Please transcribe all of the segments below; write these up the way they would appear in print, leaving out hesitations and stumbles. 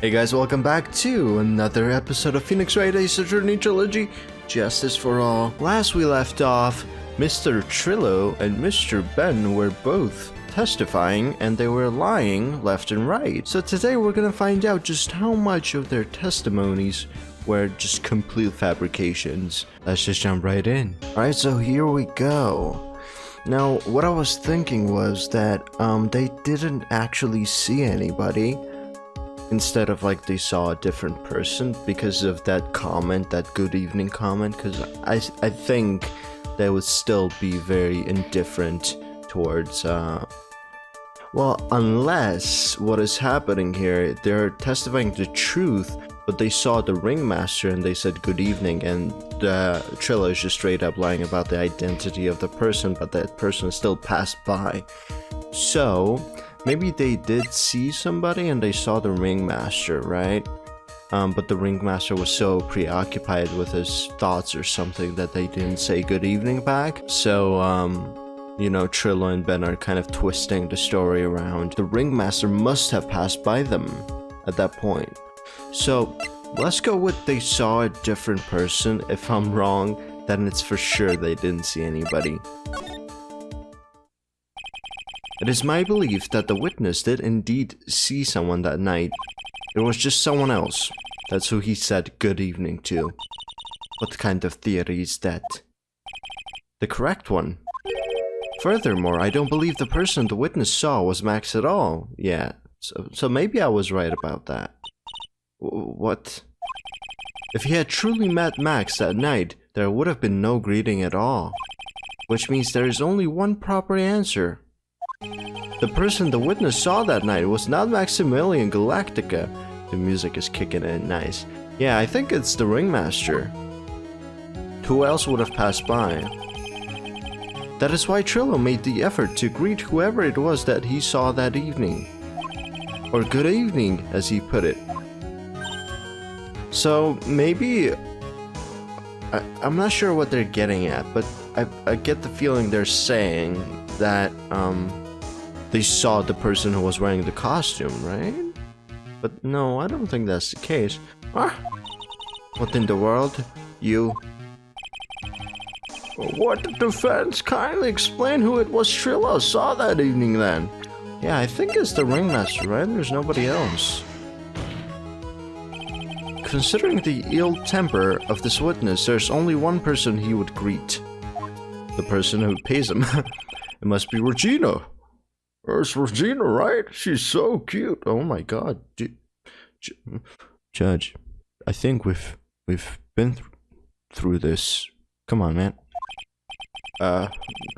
Hey guys, welcome back to another episode of Phoenix Wright's Attorney Trilogy, Justice for All. Last we left off, Mr. Trillo and Mr. Ben were both testifying and they were lying left and right. So today we're gonna find out just how much of their testimonies were just complete fabrications. Let's just jump right in. Alright, so here we go. Now, what I was thinking was that they didn't actually see anybody. Instead of like they saw a different person because of that comment, that good evening comment, because I think they would still be very indifferent towards well, unless what is happening here, they're testifying the truth, but they saw the ringmaster and they said good evening, and the Trillo is just straight up lying about the identity of the person, but that person still passed by. So maybe they did see somebody and they saw the ringmaster, right? But the ringmaster was so preoccupied with his thoughts or something that they didn't say good evening back. So, you know, Trillo and Ben are kind of twisting the story around. The ringmaster must have passed by them at that point. So, let's go with they saw a different person. If I'm wrong, then it's for sure they didn't see anybody. It is my belief that the witness did indeed see someone that night. It was just someone else. That's who he said good evening to. What kind of theory is that? The correct one. Furthermore, I don't believe the person the witness saw was Max at all. Yeah, so maybe I was right about that. What? If he had truly met Max that night, there would have been no greeting at all. Which means there is only one proper answer. The person the witness saw that night was not Maximilian Galactica. The music is kicking in nice. Yeah, I think it's the ringmaster. Who else would have passed by? That is why Trillo made the effort to greet whoever it was that he saw that evening. Or good evening, as he put it. So maybe... I'm not sure what they're getting at, but I get the feeling they're saying that they saw the person who was wearing the costume, right? But no, I don't think that's the case. Ah, what in the world? You... What the defense? Kindly explain who it was Trillo saw that evening then. Yeah, I think it's the ringmaster, right? There's nobody else. Considering the ill temper of this witness, there's only one person he would greet. The person who pays him. It must be Regina. It's Regina, right? She's so cute. Oh my god. Judge, I think we've been through this. Come on, man.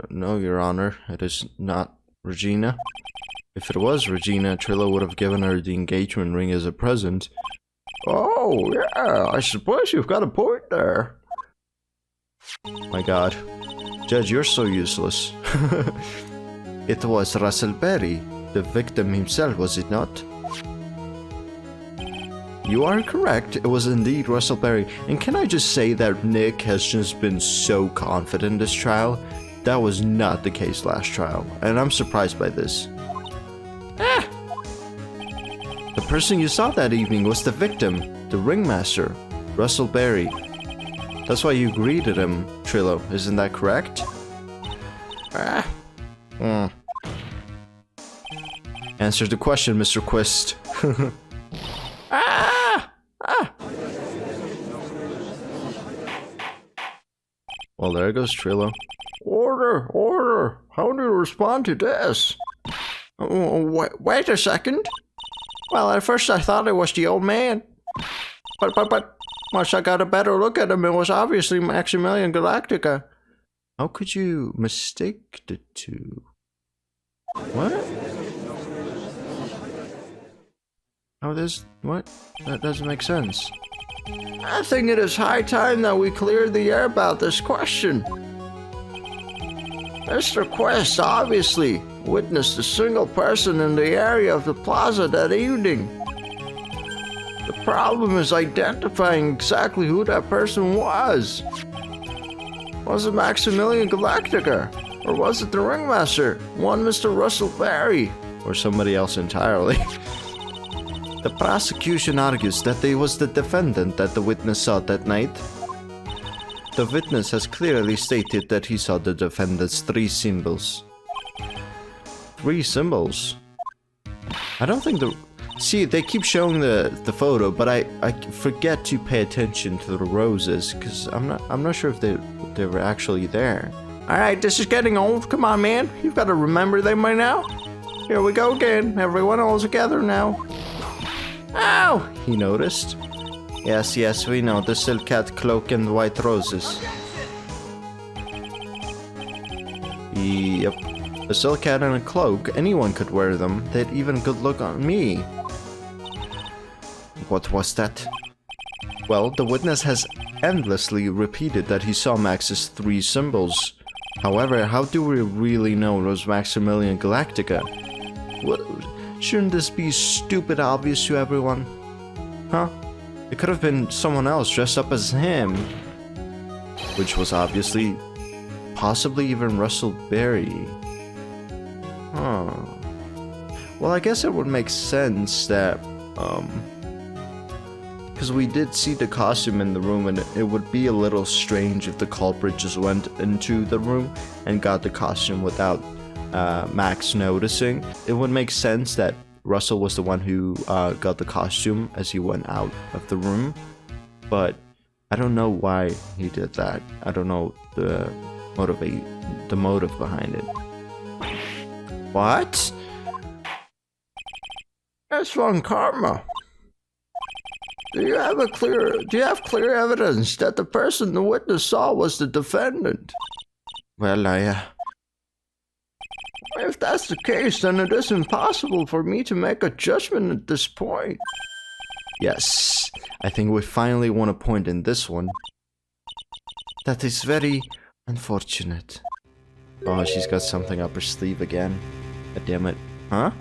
No, Your Honor. It is not Regina. If it was Regina, Trillo would have given her the engagement ring as a present. Oh, yeah, I suppose you've got a point there. My god. Judge, you're so useless. It was Russell Berry, the victim himself, was it not? You are correct, it was indeed Russell Berry. And can I just say that Nick has just been so confident this trial? That was not the case last trial, and I'm surprised by this. The person you saw that evening was the victim, the ringmaster, Russell Berry. That's why you greeted him, Trillo, isn't that correct? Answer the question, Mr. Quist. Well, there goes Trillo. Order, order. How do you respond to this? Wait a second. Well, at first I thought it was the old man. But once I got a better look at him, it was obviously Maximilian Galactica. How could you mistake the two? What? Oh, what? That doesn't make sense. I think it is high time that we clear the air about this question. Mr. Quest obviously witnessed a single person in the area of the plaza that evening. The problem is identifying exactly who that person was. Was it Maximilian Galactica? Or was it the ringmaster, one Mr. Russell Berry? Or somebody else entirely? The prosecution argues that it was the defendant that the witness saw that night. The witness has clearly stated that he saw the defendant's 3 symbols. 3 symbols? I don't think the... See, they keep showing the photo, but I forget to pay attention to the roses, because I'm not sure if they were actually there. Alright, this is getting old. Come on, man. You've got to remember them by now. Here we go again. Everyone all together now. Ow! He noticed. Yes, we know. The silk hat, cloak, and white roses. Yep. A silk hat and a cloak. Anyone could wear them. They'd even good look on me. What was that? Well, the witness has endlessly repeated that he saw Max's 3 symbols. However, how do we really know it was Maximilian Galactica? What? Shouldn't this be stupid obvious to everyone? Huh? It could have been someone else dressed up as him. Which was obviously, possibly even Russell Berry. Huh. Well, I guess it would make sense that, because we did see the costume in the room, and it would be a little strange if the culprit just went into the room and got the costume without Max noticing. It would make sense that Russell was the one who got the costume as he went out of the room, but I don't know why he did that. I don't know the motive behind it. What? That's wrong karma. Do you have clear evidence that the person the witness saw was the defendant? Well, if that's the case, then it is impossible for me to make a judgment at this point. Yes, I think we finally won a point in this one. That is very unfortunate. Oh, she's got something up her sleeve again. God damn it. Huh?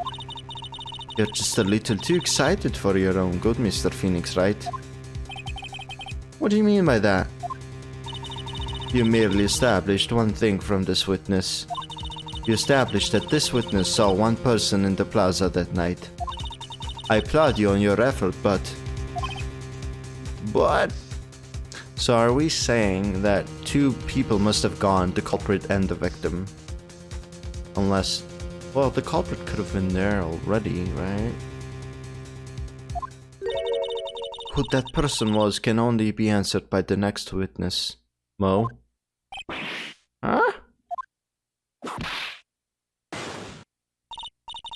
You're just a little too excited for your own good, Mr. Phoenix Wright. What do you mean by that? You merely established one thing from this witness. You established that this witness saw one person in the plaza that night. I applaud you on your effort, but... So are we saying that 2 people must have gone, the culprit and the victim? Unless... Well, the culprit could have been there already, right? Who that person was can only be answered by the next witness. Mo? Huh?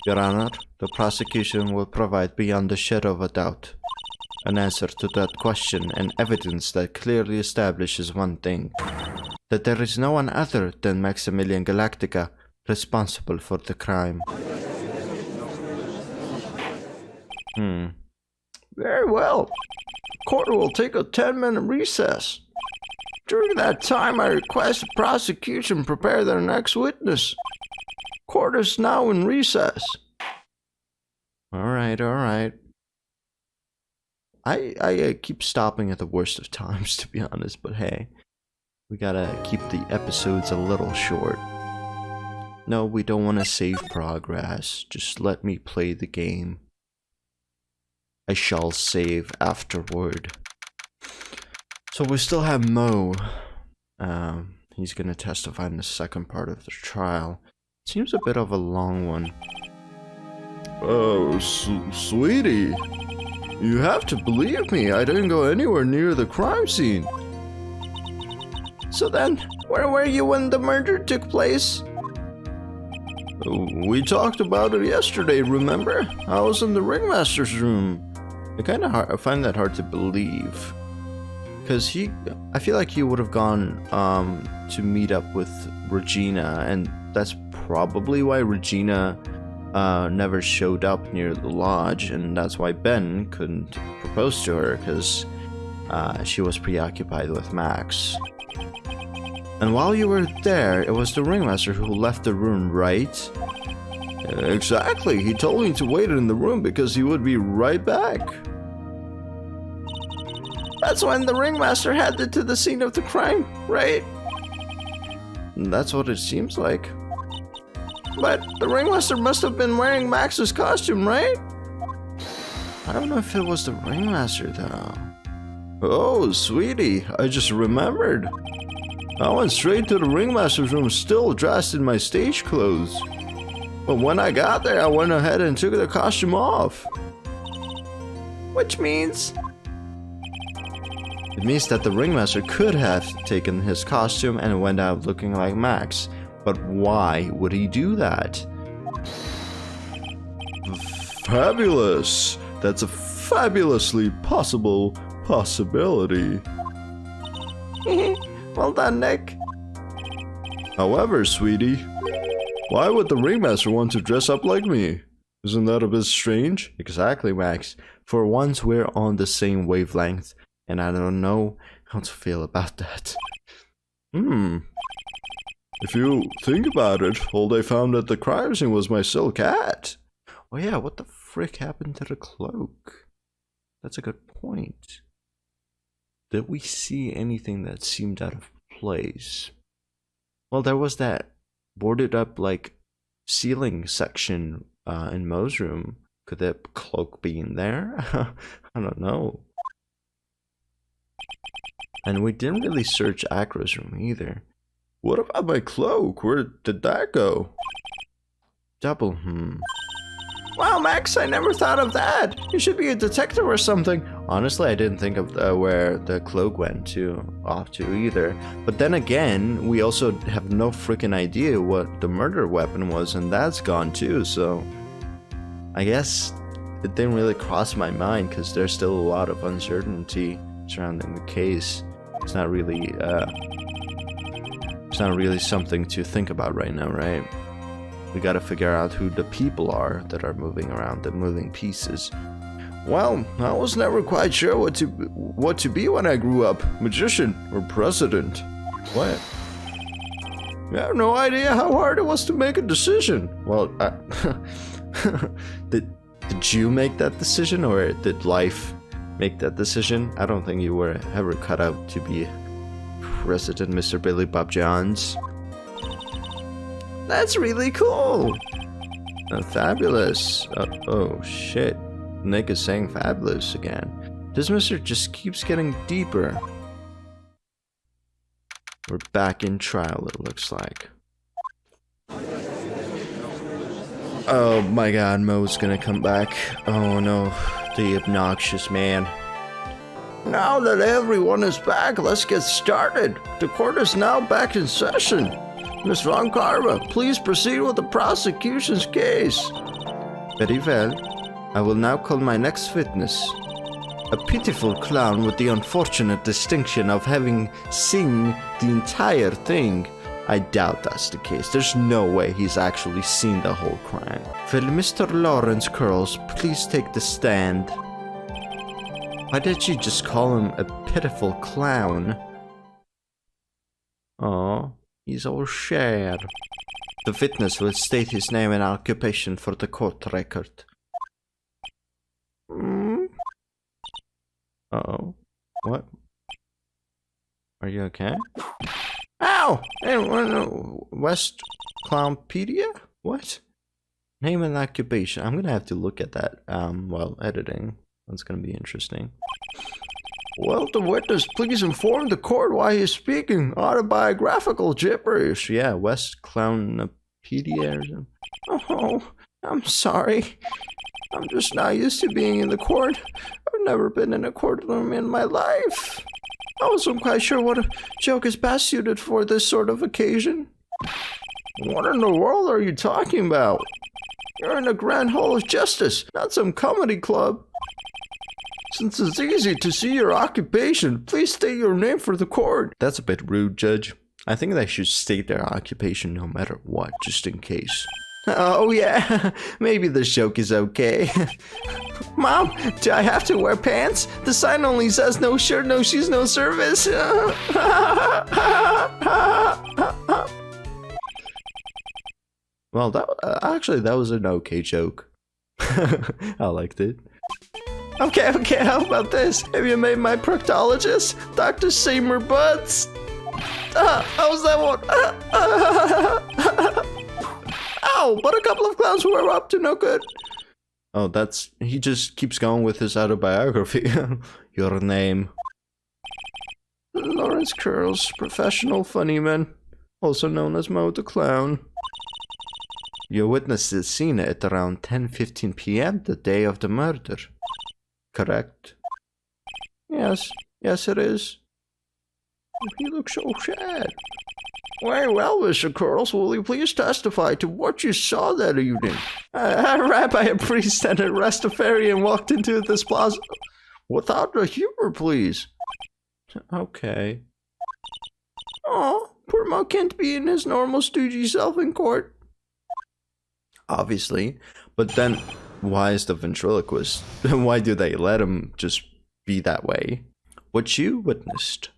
Your Honor, the prosecution will provide beyond a shadow of a doubt an answer to that question and evidence that clearly establishes one thing. That there is no one other than Maximilian Galactica responsible for the crime. Very well. Court will take a 10-minute recess. During that time, I request the prosecution prepare their next witness. Court is now in recess. Alright. I keep stopping at the worst of times, to be honest, but hey, we gotta keep the episodes a little short. No, we don't want to save progress. Just let me play the game. I shall save afterward. So we still have Mo. He's gonna testify in the second part of the trial. Seems a bit of a long one. Oh, sweetie. You have to believe me. I didn't go anywhere near the crime scene. So then, where were you when the murder took place? We talked about it yesterday, remember? I was in the ringmaster's room. I find that hard to believe. Because I feel like he would have gone to meet up with Regina, and that's probably why Regina never showed up near the lodge, and that's why Ben couldn't propose to her, because she was preoccupied with Max. And while you were there, it was the ringmaster who left the room, right? Exactly, he told me to wait in the room because he would be right back. That's when the ringmaster headed to the scene of the crime, right? That's what it seems like. But the ringmaster must have been wearing Max's costume, right? I don't know if it was the ringmaster though. Oh, sweetie, I just remembered. I went straight to the ringmaster's room still dressed in my stage clothes. But when I got there, I went ahead and took the costume off. Which means... It means that the ringmaster could have taken his costume and went out looking like Max. But why would he do that? Fabulous! That's a fabulously possible possibility. Well done, Nick. However, sweetie, why would the ringmaster want to dress up like me? Isn't that a bit strange? Exactly, Max. For once, we're on the same wavelength, and I don't know how to feel about that. If you think about it, all they found at the crime scene was my silk hat. Oh yeah, what the frick happened to the cloak? That's a good point. Did we see anything that seemed out of place? Well, there was that boarded up like ceiling section in Mo's room. Could that cloak be in there? I don't know. And we didn't really search Acro's room either. What about my cloak? Where did that go? Double, Wow, Max, I never thought of that. You should be a detective or something. Honestly, I didn't think of where the cloak went off to either. But then again, we also have no freaking idea what the murder weapon was, and that's gone too, so... I guess it didn't really cross my mind, because there's still a lot of uncertainty surrounding the case. It's not really something to think about right now, right? We gotta figure out who the people are that are moving around, the moving pieces. Well, I was never quite sure what to be when I grew up, magician or president. What? I have no idea how hard it was to make a decision. Well, did you make that decision, or did life make that decision? I don't think you were ever cut out to be President, Mr. Billy Bob Johns. That's really cool. Fabulous. Oh shit. Nick is saying fabulous again. This mystery just keeps getting deeper. We're back in trial, it looks like. Oh my god, Mo's gonna come back. Oh no, the obnoxious man. Now that everyone is back, let's get started. The court is now back in session. Miss Von Carva, please proceed with the prosecution's case. Very well. I will now call my next witness. A pitiful clown with the unfortunate distinction of having seen the entire thing. I doubt that's the case. There's no way he's actually seen the whole crime. Will Mr. Lawrence Curls please take the stand? Why did she just call him a pitiful clown? Oh, he's all sad. The witness will state his name and occupation for the court record. Uh-oh. What? Are you okay? Ow! West Clownpedia? What? Name and occupation. I'm gonna have to look at that while editing. That's gonna be interesting. Will the witness please inform the court why he's speaking autobiographical gibberish? Yeah, West Clownpedia or something. Oh, I'm sorry. I'm just not used to being in the court. I've never been in a courtroom in my life. I wasn't quite sure what a joke is best suited for this sort of occasion. What in the world are you talking about? You're in a grand hall of justice, not some comedy club. Since it's easy to see your occupation, please state your name for the court. That's a bit rude, Judge. I think they should state their occupation no matter what, just in case. Oh yeah, maybe this joke is okay. Mom, do I have to wear pants? The sign only says no shirt, no shoes, no service. Well, that was an okay joke. I liked it. Okay, how about this? Have you made my proctologist, Dr. Seymour Butts? How's that one? Ow, but a couple of clowns who are up to no good. Oh, he just keeps going with his autobiography. Your name. Lawrence Curls, professional funnyman, also known as Mo the Clown. You witnessed the scene at around 10:15 p.m. the day of the murder. Correct? Yes, it is. You look so sad. Very well, Mr. Curls, will you please testify to what you saw that evening? A rabbi, a priest, and a Rastafarian walked into this plaza. Without the humor, please. Okay. Oh, poor Mo can't be in his normal stoogey self in court. Obviously. But then, why is the ventriloquist? Why do they let him just be that way? What you witnessed.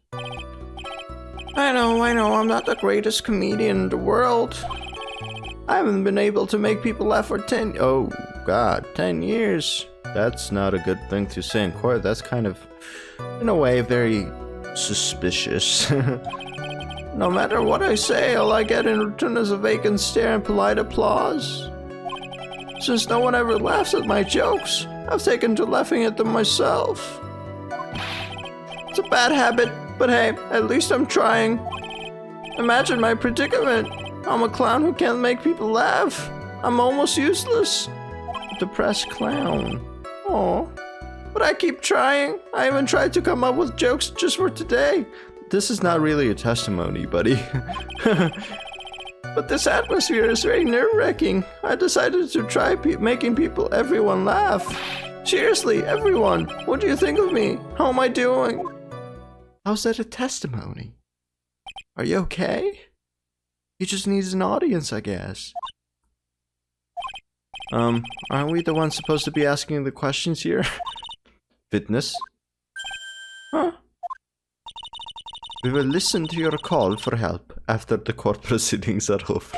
I know, I'm not the greatest comedian in the world. I haven't been able to make people laugh for 10 years. That's not a good thing to say in court. That's kind of, in a way, very suspicious. No matter what I say, all I get in return is a vacant stare and polite applause. Since no one ever laughs at my jokes, I've taken to laughing at them myself. It's a bad habit, but hey, at least I'm trying. Imagine my predicament. I'm a clown who can't make people laugh. I'm almost useless. A depressed clown. Aw. But I keep trying. I even tried to come up with jokes just for today. This is not really a testimony, buddy. But this atmosphere is very nerve-wracking. I decided to try making everyone laugh. Seriously, everyone. What do you think of me? How am I doing? How's that a testimony? Are you okay? He just needs an audience, I guess. Aren't we the ones supposed to be asking the questions here? Witness? Huh? We will listen to your call for help after the court proceedings are over.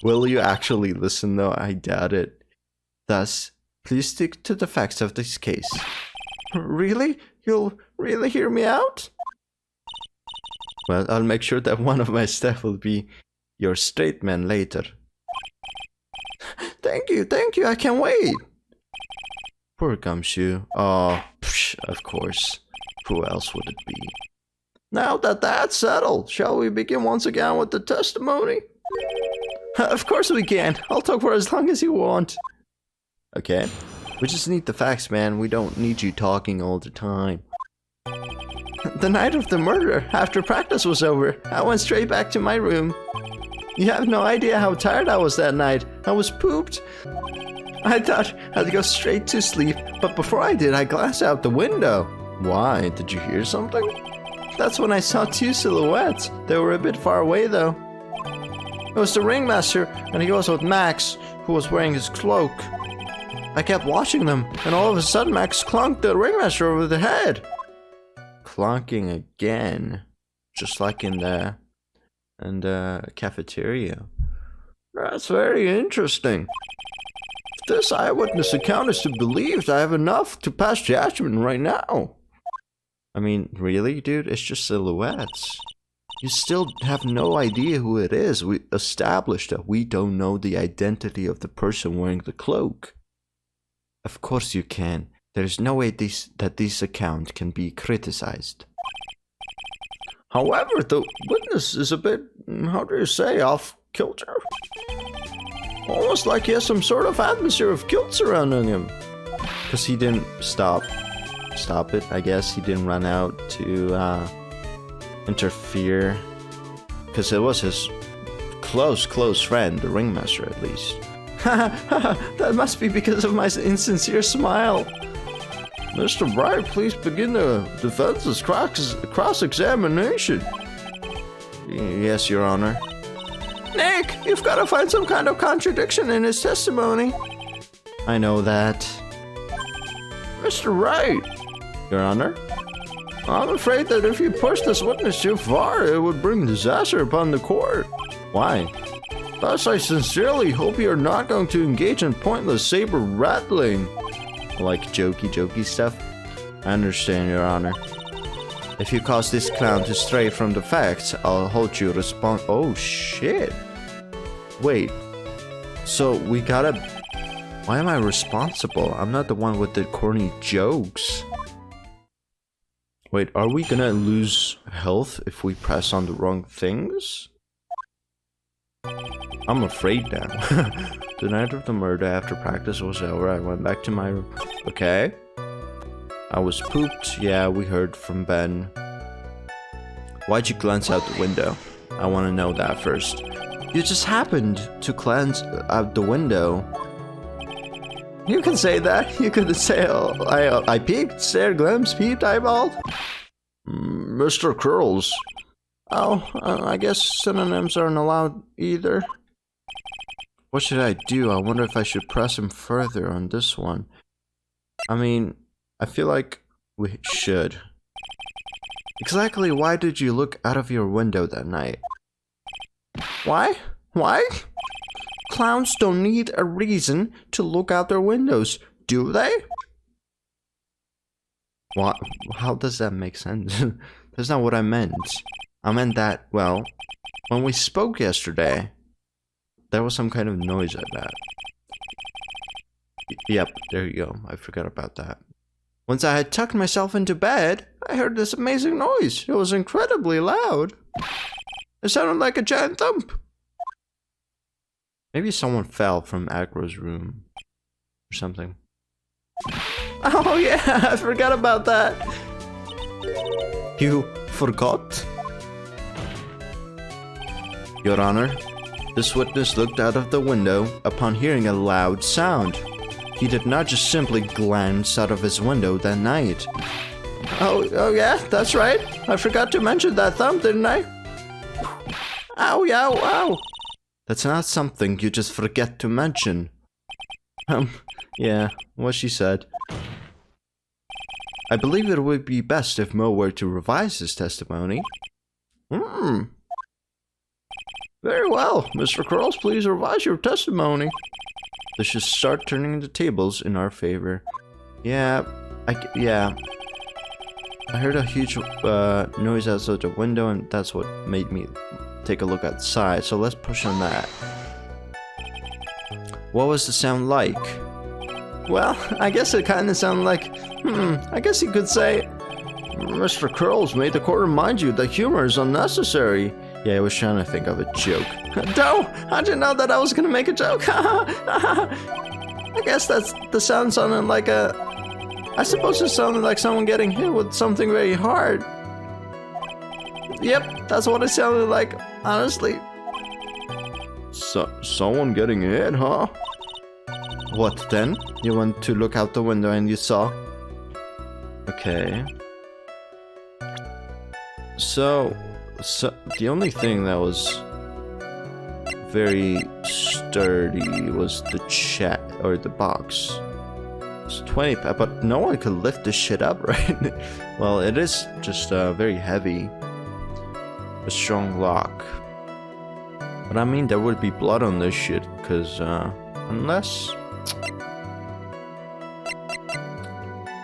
Will you actually listen though? I doubt it. Thus, please stick to the facts of this case. Really? You'll really hear me out? Well, I'll make sure that one of my staff will be your straight man later. Thank you, I can't wait. Poor Gumshoe. Oh, of course. Who else would it be? Now that that's settled, shall we begin once again with the testimony? Of course we can. I'll talk for as long as you want. Okay. We just need the facts, man. We don't need you talking all the time. The night of the murder, after practice was over, I went straight back to my room. You have no idea how tired I was that night. I was pooped. I thought I'd go straight to sleep, but before I did, I glanced out the window. Why? Did you hear something? That's when I saw two silhouettes. They were a bit far away, though. It was the ringmaster, and he was with Max, who was wearing his cloak. I kept watching them, and all of a sudden Max clunked the ringmaster over the head. Clunking again. Just like in the cafeteria. That's very interesting. If this eyewitness account is to be believed, I have enough to pass judgment right now. I mean, really, dude? It's just silhouettes. You still have no idea who it is. We established that we don't know the identity of the person wearing the cloak. Of course you can. There's no way that this account can be criticized. However, the witness is a bit, how do you say, off kilter? Almost like he has some sort of atmosphere of guilt surrounding him. Because he didn't stop it, I guess. He didn't run out to interfere. Because it was his close friend, the ringmaster at least. That must be because of my insincere smile. Mr. Wright, please begin the defense's cross-examination. Yes, Your Honor. Nick, you've got to find some kind of contradiction in his testimony. I know that. Mr. Wright. Your Honor? I'm afraid that if you push this witness too far, it would bring disaster upon the court. Why? Thus, I sincerely hope you're not going to engage in pointless saber rattling. Like jokey stuff? I understand, Your Honor. If you cause this clown to stray from the facts, I'll hold you responsible. Oh, shit. Wait. So, we gotta Why am I responsible? I'm not the one with the corny jokes. Wait, are we gonna lose health if we press on the wrong things? I'm afraid now. The night of the murder, after practice was over, I went back to my room. Okay. I was pooped. Yeah, we heard from Ben. Why'd you glance out the window? I want to know that first. You just happened to glance out the window. You can say that. You could say, oh, I peeked, stared, glimpsed, peeped, eyeballed. Mr. Curls. Oh, I guess synonyms aren't allowed either. What should I do? I wonder if I should press him further on this one. I mean, I feel like we should. Exactly why did you look out of your window that night? Why? Why? Clowns don't need a reason to look out their windows, do they? What? How does that make sense? That's not what I meant. I meant that, well, when we spoke yesterday, there was some kind of noise like that. Yep, there you go. I forgot about that. Once I had tucked myself into bed, I heard this amazing noise. It was incredibly loud. It sounded like a giant thump. Maybe someone fell from Agro's room or something. Oh yeah, I forgot about that. You forgot? Your Honor, this witness looked out of the window upon hearing a loud sound. He did not just simply glance out of his window that night. Oh yeah, that's right. I forgot to mention that thump, didn't I? Ow, ow, ow. That's not something you just forget to mention. Yeah, what she said. I believe it would be best if Mo were to revise his testimony. Very well, Mr. Curls, please revise your testimony. This should start turning the tables in our favor. Yeah, I heard a huge noise outside the window, and that's what made me take a look outside. So let's push on that. What was the sound like? Well, I guess it kind of sounded like, I guess you could say, Mr. Curls, may the court remind you that humor is unnecessary. Yeah, I was trying to think of a joke. No, how'd you know that I was gonna make a joke? I guess that's the sound sounded like a... I suppose it sounded like someone getting hit with something very hard. Yep, that's what it sounded like, honestly. Someone getting hit, huh? What then? You went to look out the window and you saw? Okay. So the only thing that was very sturdy was the chat or the box. It's 20, but no one could lift this shit up, right? Well, it is just very heavy. A strong lock. But I mean, there would be blood on this shit, because unless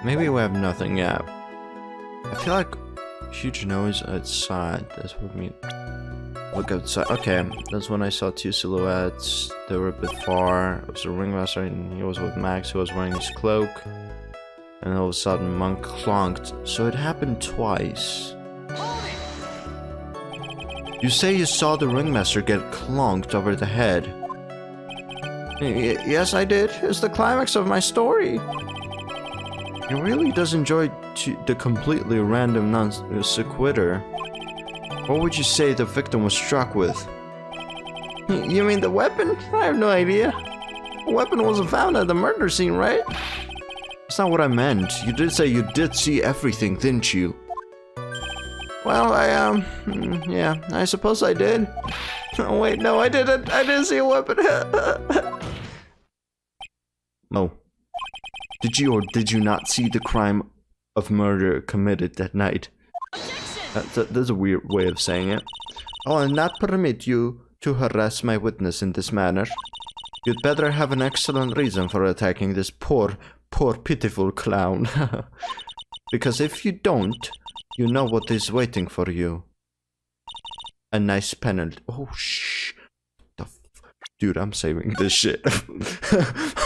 maybe we have nothing yet. I feel like huge noise outside. That's what me. Look outside. Okay, that's when I saw two silhouettes. They were a bit far. It was a ringmaster, and he was with Max, who was wearing his cloak. And all of a sudden, Monk clunked. So it happened twice. You say you saw the ringmaster get clunked over the head. Yes, I did. It's the climax of my story. He really does enjoy the completely random non-sequitur. What would you say the victim was struck with? You mean the weapon? I have no idea. The weapon wasn't found at the murder scene, right? That's not what I meant. You did say you did see everything, didn't you? Well, yeah, I suppose I did. Oh, wait, no, I didn't. I didn't see a weapon. No. Did you or did you not see the crime of murder committed that night? That's a weird way of saying it. I will not permit you to harass my witness in this manner. You'd better have an excellent reason for attacking this poor, pitiful clown. Because if you don't, you know what is waiting for you. A nice penalty. Oh, shh. Dude, I'm saving this shit.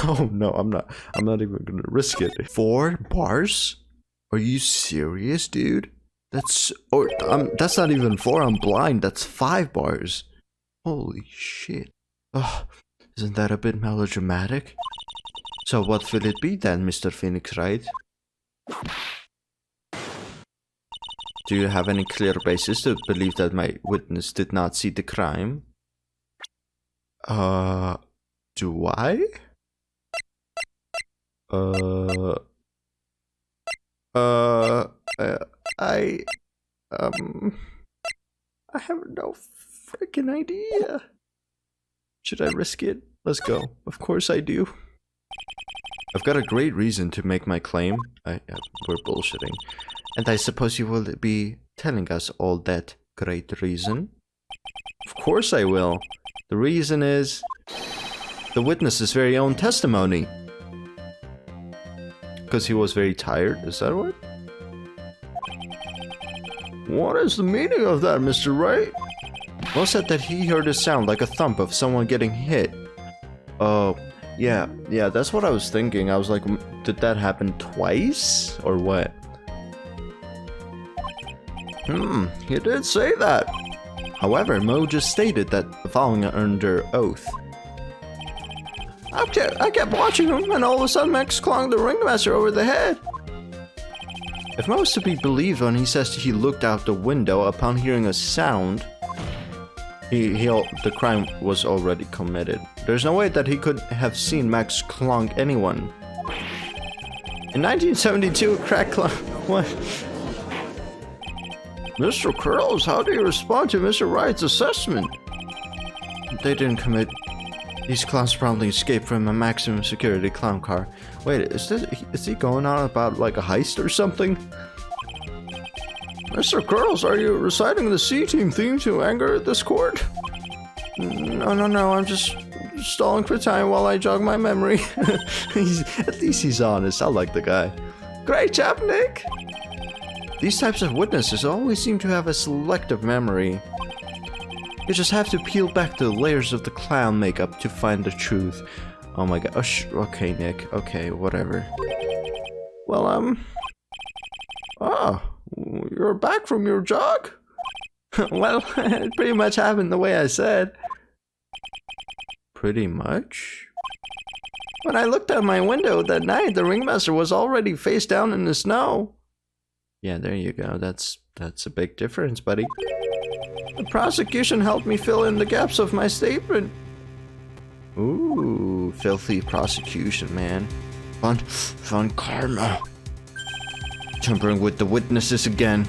Oh no, I'm not even gonna risk it. 4 bars? Are you serious, dude? That's not even 4, I'm blind. That's 5 bars. Holy shit. Oh, isn't that a bit melodramatic? So what will it be then, Mr. Phoenix Wright? Do you have any clear basis to believe that my witness did not see the crime? Do I? I have no freaking idea. Should I risk it? Let's go. Of course I do. I've got a great reason to make my claim. We're bullshitting. And I suppose you will be telling us all that great reason? Of course I will. The reason is the witness's very own testimony. Because he was very tired, is that what? What is the meaning of that, Mr. Wright? Well said that he heard a sound like a thump of someone getting hit. Oh, yeah, that's what I was thinking. I was like, did that happen twice? Or what? He did say that. However, Mo just stated that the following are under oath. I kept watching him, and all of a sudden Max clung the ringmaster over the head. If Mo is to be believed when he says he looked out the window upon hearing a sound, the crime was already committed. There's no way that he could have seen Max clunk anyone. In 1972, a crack clunk... What? Mr. Curls, how do you respond to Mr. Wright's assessment? They didn't commit. These clowns promptly escaped from a maximum security clown car. Wait, is he going on about like a heist or something? Mr. Curls, are you reciting the C-Team theme to anger this court? No, I'm just stalling for time while I jog my memory. At least he's honest. I like the guy. Great job, Nick! These types of witnesses always seem to have a selective memory. You just have to peel back the layers of the clown makeup to find the truth. Oh my god. Okay, Nick. Okay, whatever. Well, you're back from your jog? Well, it pretty much happened the way I said. Pretty much? When I looked out my window that night, the ringmaster was already face down in the snow. Yeah, there you go. That's a big difference, buddy. The prosecution helped me fill in the gaps of my statement. Ooh, filthy prosecution, man. Fun karma. Tampering with the witnesses again.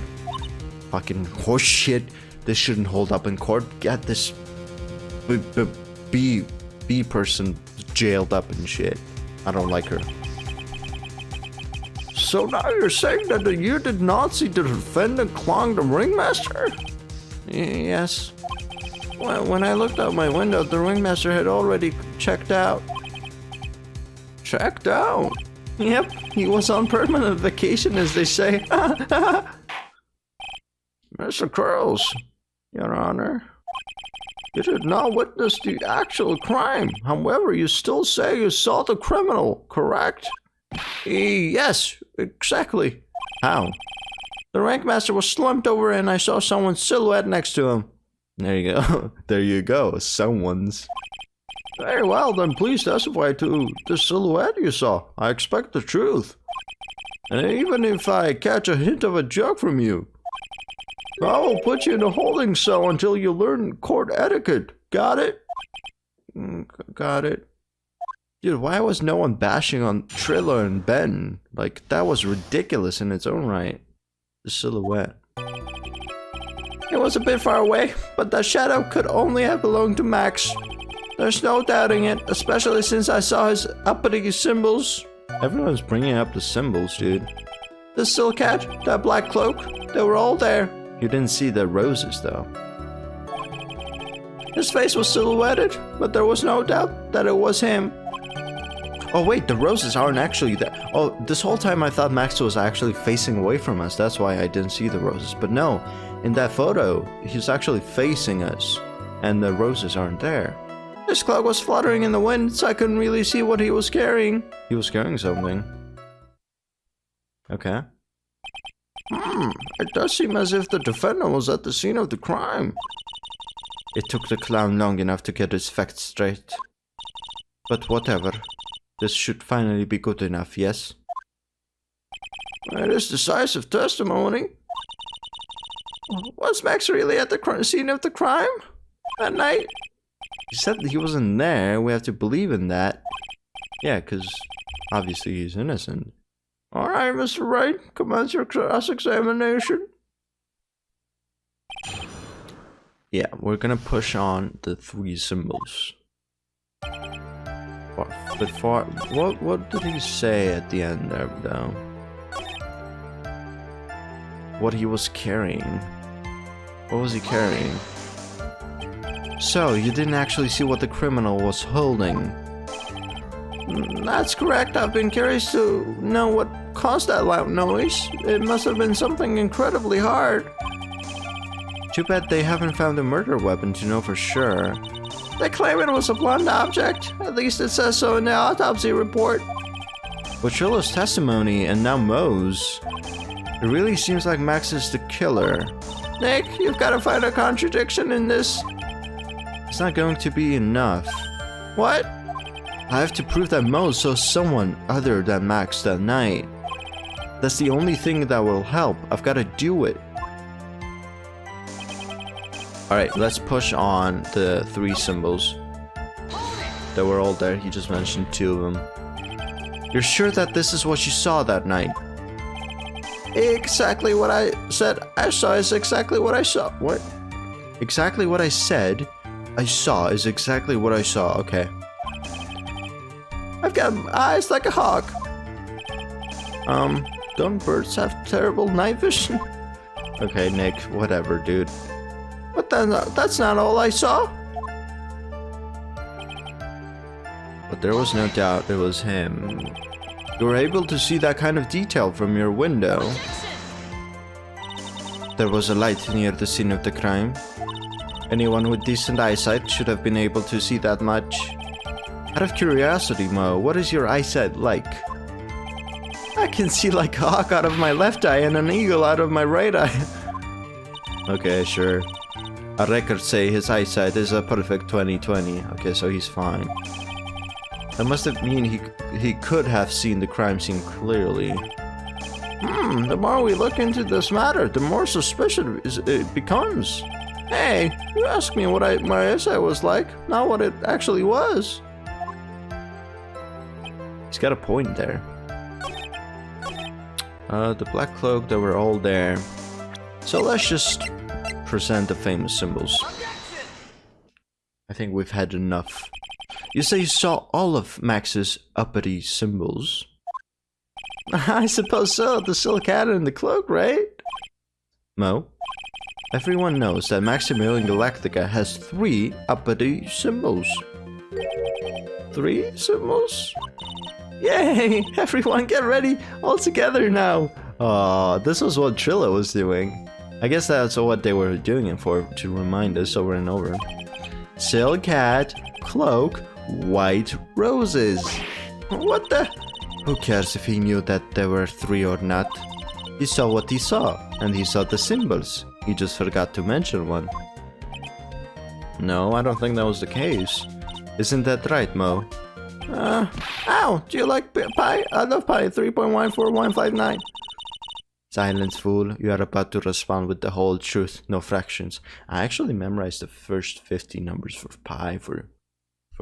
Fucking horse shit. This shouldn't hold up in court. Get this B person jailed up and shit. I don't like her. So now you're saying that you did not see the defendant clong the ringmaster? Yes. When I looked out my window, the ringmaster had already checked out. Checked out? Yep, he was on permanent vacation, as they say. Mr. Curls, Your Honor, you did not witness the actual crime. However, you still say you saw the criminal, correct? Yes, exactly. How? The rankmaster was slumped over and I saw someone's silhouette next to him. There you go. There you go. Someone's. Very well, then please testify to the silhouette you saw. I expect the truth. And even if I catch a hint of a joke from you, I will put you in a holding cell until you learn court etiquette. Got it? Got it. Dude, why was no one bashing on Triller and Ben? Like, that was ridiculous in its own right. The silhouette. It was a bit far away, but the shadow could only have belonged to Max. There's no doubting it, especially since I saw his uppity symbols. Everyone's bringing up the symbols, dude. The silk hat, that black cloak, they were all there. You didn't see the roses, though. His face was silhouetted, but there was no doubt that it was him. Oh wait, the roses aren't actually there. Oh, this whole time I thought Max was actually facing away from us. That's why I didn't see the roses. But no, in that photo, he's actually facing us. And the roses aren't there. His cloak was fluttering in the wind, so I couldn't really see what he was carrying. He was carrying something. Okay. It does seem as if the defendant was at the scene of the crime. It took the clown long enough to get his facts straight. But whatever. This should finally be good enough, yes? It is decisive testimony. Was Max really at the scene of the crime that night? He said that he wasn't there. We have to believe in that. Yeah, because obviously he's innocent. Alright, Mr. Wright, commence your cross-examination. Yeah, we're gonna push on the 3 symbols. Before, what did he say at the end there, though? What he was carrying. What was he carrying? So, you didn't actually see what the criminal was holding. That's correct. I've been curious to know what caused that loud noise. It must have been something incredibly hard. Too bad they haven't found a murder weapon to know for sure. They claim it was a blunt object. At least it says so in the autopsy report. With Trilo's testimony and now Mo's, it really seems like Max is the killer. Nick, you've got to find a contradiction in this. It's not going to be enough. What? I have to prove that Mo saw someone other than Max that night. That's the only thing that will help. I've got to do it. Alright, let's push on the 3 symbols. That were all there. He just mentioned 2 of them. You're sure that this is what you saw that night? Exactly what I said I saw is exactly what I saw. What? Exactly what I said I saw is exactly what I saw. Okay. I've got eyes like a hawk. Don't birds have terrible night vision? Okay, Nick, whatever, dude. But then, that's not all I saw. But there was no doubt it was him. You were able to see that kind of detail from your window. There was a light near the scene of the crime. Anyone with decent eyesight should have been able to see that much. Out of curiosity, Mo, what is your eyesight like? I can see like a hawk out of my left eye and an eagle out of my right eye. Okay, sure. Our records say his eyesight is a perfect 20/20. Okay, so he's fine. That must have mean he could have seen the crime scene clearly. The more we look into this matter, the more suspicious it becomes. Hey, you asked me what my eyesight was like, not what it actually was. He's got a point there. The black cloak, they were all there. So let's just present the famous symbols. I think we've had enough. You say you saw all of Max's uppity symbols? I suppose so, the silk hat and the cloak, right? Mo, everyone knows that Maximilian Galactica has 3 uppity symbols. 3 symbols? Yay! Everyone get ready! All together now! Aw, this was what Trilo was doing. I guess that's what they were doing it for, to remind us over and over. Silk hat, cloak, white roses. What the? Who cares if he knew that there were 3 or not? He saw what he saw, and he saw the symbols. He just forgot to mention one. No, I don't think that was the case. Isn't that right, Mo? Ow! Do you like pie? I love pie. 3.14159. Silence, fool. You are about to respond with the whole truth, no fractions. I actually memorized the first 50 numbers for pi for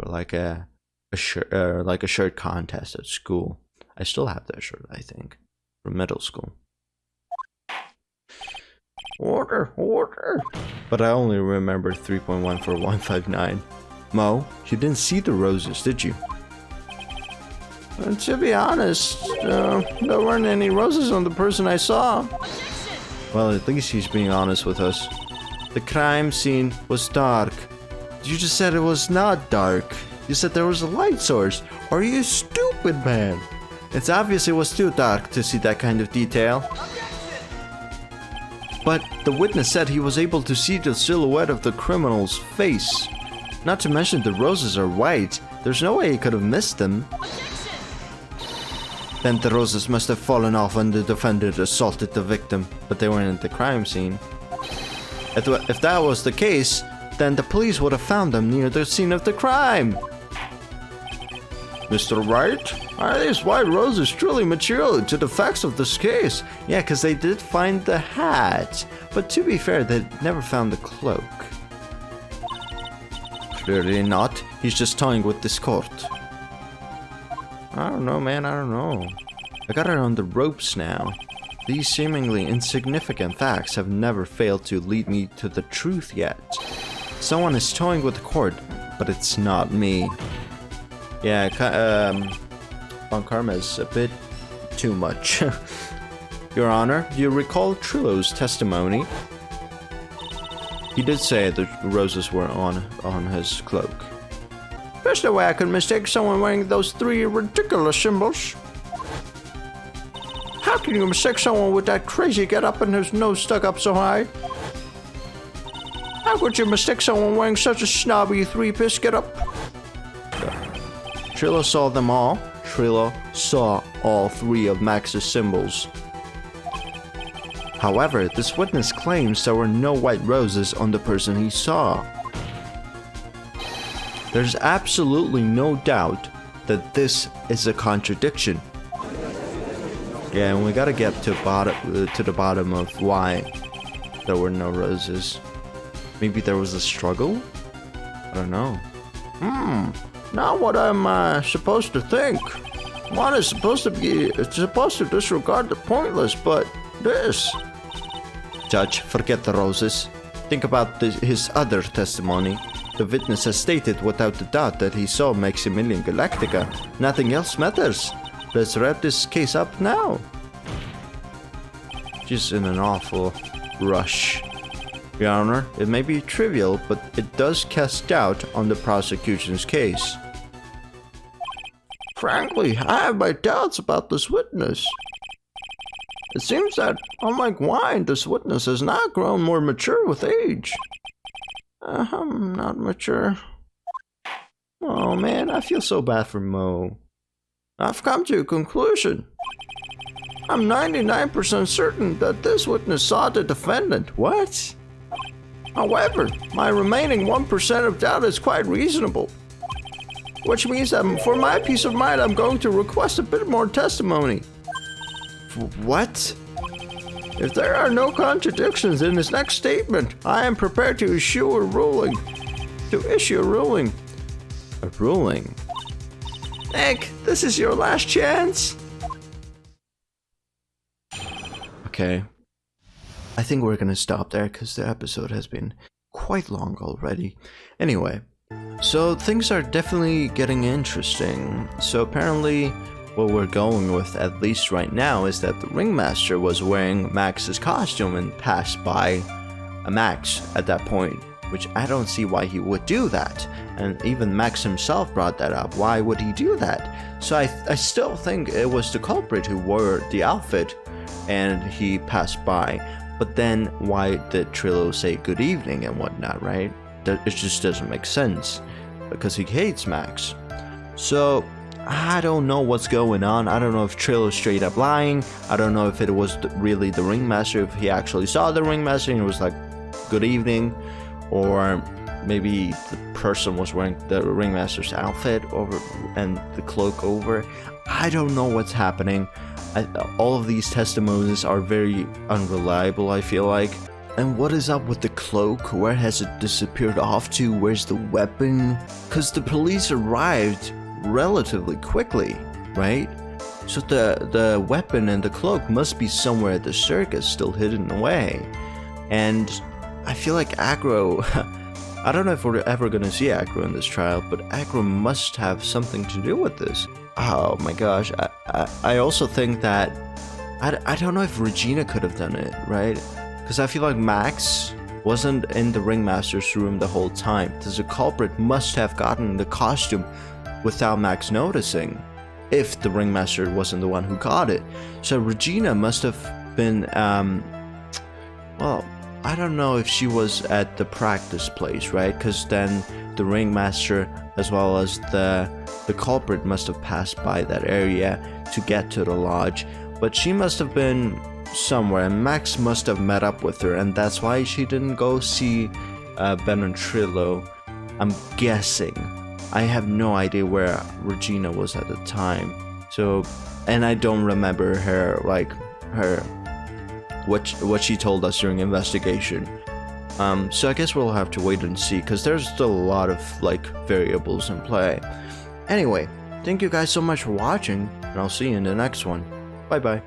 like a shirt contest at school. I still have that shirt, I think, from middle school. Order, order. But I only remember 3.14159. Mo, you didn't see the roses, did you? To be honest, there weren't any roses on the person I saw. Well, at least he's being honest with us. The crime scene was dark. You just said it was not dark. You said there was a light source. Are you stupid, man? It's obvious it was too dark to see that kind of detail. But the witness said he was able to see the silhouette of the criminal's face. Not to mention the roses are white. There's no way he could have missed them. Then the roses must have fallen off when the defendant assaulted the victim, but they weren't at the crime scene. If that was the case, then the police would have found them near the scene of the crime. Mr. Wright, are these white roses truly material to the facts of this case? Yeah, because they did find the hat. But to be fair, they never found the cloak. Clearly not. He's just toying with this court. I don't know, man. I don't know. I got it on the ropes now. These seemingly insignificant facts have never failed to lead me to the truth yet. Someone is toying with the court, but it's not me. Yeah, Von Karma is a bit too much. Your Honor, do you recall Trillo's testimony? He did say the roses were on his cloak. There's no way I could mistake someone wearing those 3 ridiculous symbols. How can you mistake someone with that crazy get-up and his nose stuck up so high? How could you mistake someone wearing such a snobby 3-piece get-up? Trillo saw them all. Trillo saw all 3 of Max's symbols. However, this witness claims there were no white roses on the person he saw. There's absolutely no doubt that this is a contradiction. Yeah, and we gotta get to the bottom of why there were no roses. Maybe there was a struggle? I don't know. Now what am I supposed to think? One is supposed to disregard the pointless, but this... Judge, forget the roses. Think about his other testimony. The witness has stated without a doubt that he saw Maximilian Galactica. Nothing else matters. Let's wrap this case up now. Just in an awful rush. Your Honor, it may be trivial, but it does cast doubt on the prosecution's case. Frankly, I have my doubts about this witness. It seems that, unlike wine, this witness has not grown more mature with age. I'm not mature. Oh man, I feel so bad for Mo. I've come to a conclusion. I'm 99% certain that this witness saw the defendant. What? However, my remaining 1% of doubt is quite reasonable. Which means that for my peace of mind, I'm going to request a bit more testimony. What? If there are no contradictions in his next statement, I am prepared to issue a ruling. A ruling? Nick, this is your last chance. Okay. I think we're gonna stop there because the episode has been quite long already. Anyway, so things are definitely getting interesting. So apparently what we're going with, at least right now, is that the ringmaster was wearing Max's costume and passed by a Max at that point, which I don't see why he would do that. And even Max himself brought that up. Why would he do that? So I still think it was the culprit who wore the outfit and he passed by. But then why did Trillo say good evening and whatnot, right? It just doesn't make sense because he hates Max. So I don't know what's going on. I don't know if Trillo's straight up lying. I don't know if it was really the ringmaster, if he actually saw the ringmaster and it was like, good evening. Or maybe the person was wearing the ringmaster's outfit over and the cloak over. I don't know what's happening. All of these testimonies are very unreliable, I feel like. And what is up with the cloak? Where has it disappeared off to? Where's the weapon? Because the police arrived relatively quickly, right? So the weapon and the cloak must be somewhere at the circus, still hidden away. And I feel like Aggro, I don't know if we're ever gonna see Aggro in this trial, but Aggro must have something to do with this. Oh my gosh, I also think that, I don't know if Regina could have done it, right? Because I feel like Max wasn't in the ringmaster's room the whole time. The culprit must have gotten the costume without Max noticing, if the ringmaster wasn't the one who got it. So Regina must have been, well, I don't know if she was at the practice place, right? Because then the ringmaster as well as the culprit must have passed by that area to get to the lodge. But she must have been somewhere, and Max must have met up with her, and that's why she didn't go see Ben and Trillo. I'm guessing. I have no idea where Regina was at the time. So, and I don't remember her, like, what she told us during investigation. So I guess we'll have to wait and see, because there's still a lot of, like, variables in play. Anyway, thank you guys so much for watching, and I'll see you in the next one. Bye bye.